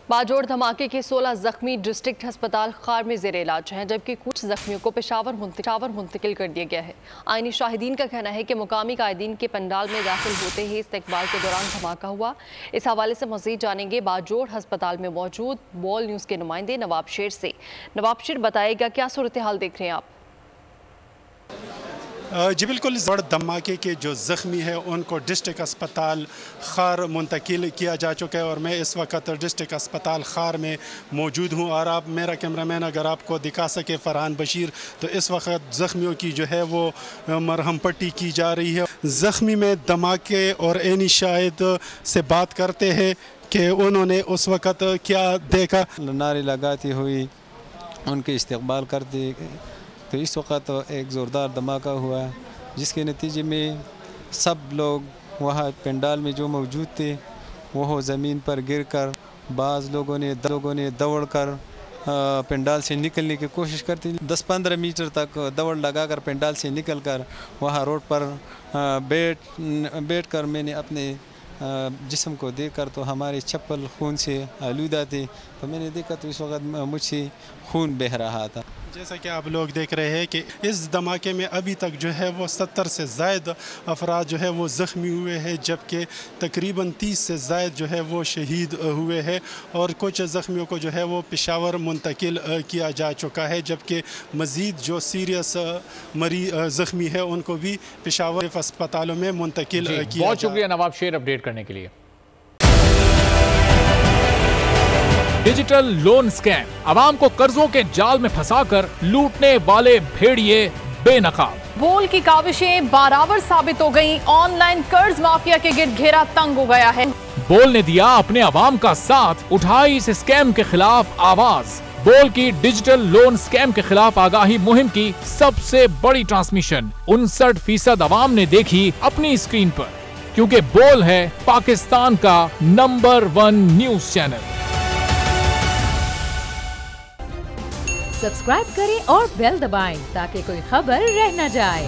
बाजोड़ धमाके के 16 जख्मी डिस्ट्रिक्ट अस्पताल खार में जेर इलाज हैं, जबकि कुछ जख्मियों को पेशावर मुंतकिल कर दिया गया है। आईनी शाहिदीन का कहना है कि मुकामी कायदीन के पंडाल में दाखिल होते ही इस्तकबाल के दौरान धमाका हुआ। इस हवाले से मज़ीद जानेंगे बाजोड़ अस्पताल में मौजूद बॉल न्यूज़ के नुमाइंदे नवाब शेर से। नवाब शेर, बताएगा क्या सूरत हाल देख रहे हैं आप? जी बिल्कुल, बड़े धमाके के जो ज़ख्मी है उनको डिस्ट्रिक्ट अस्पताल खार मुंतकिल किया जा चुका है और मैं इस वक्त डिस्ट्रिक्ट अस्पताल खार में मौजूद हूँ। और आप, मेरा कैमरामैन अगर आपको दिखा सके, फरहान बशीर, तो इस वक्त ज़ख्मियों की जो है वो मरहम पट्टी की जा रही है। ज़ख्मी में धमाके और ऐनी शाहिद से बात करते हैं कि उन्होंने उस वक्त क्या देखा। नारे लगाती हुई उनके इस्तकबाल करते, तो इस वक्त एक ज़ोरदार धमाका हुआ, जिसके नतीजे में सब लोग वहाँ पंडाल में जो मौजूद थे वो ज़मीन पर गिरकर, बाज़ लोगों ने दौड़कर पंडाल से निकलने की कोशिश करती। 10-15 मीटर तक दौड़ लगाकर पंडाल से निकलकर वहाँ रोड पर बैठ कर मैंने अपने जिस्म को देखकर, तो हमारे चप्पल खून से आलूदा थे, तो मैंने देखा तो इस वक्त मुझसे खून बह रहा था। जैसा कि आप लोग देख रहे हैं कि इस धमाके में अभी तक जो है वो 70 से ज़ायद अफराद जो है वो ज़ख्मी हुए हैं, जबकि तकरीबन 30 से ज़ायद जो है वो शहीद हुए हैं और कुछ ज़ख्मियों को जो है वो पेशावर मुंतकिल किया जा चुका है, जबकि मज़ीद जो सीरियस ज़ख्मी है उनको भी पेशावर अस्पतालों में मुंतकिल किया। बहुत शुक्रिया नवाब शेर अपडेट करने के लिए। डिजिटल लोन स्कैम, आवाम को कर्जों के जाल में फंसाकर लूटने वाले भेड़िए बेनकाब। बोल की काविशें बाराबर साबित हो गईं, ऑनलाइन कर्ज माफिया के गिर्द घेरा तंग हो गया है। बोल ने दिया अपने आवाम का साथ, उठाई इस स्कैम के खिलाफ आवाज। बोल की डिजिटल लोन स्कैम के खिलाफ आगाही मुहिम की सबसे बड़ी ट्रांसमिशन 59% आवाम ने देखी अपनी स्क्रीन पर, क्योंकि बोल है पाकिस्तान का नंबर 1 न्यूज चैनल। सब्सक्राइब करें और बेल दबाएं ताकि कोई खबर रह न जाए।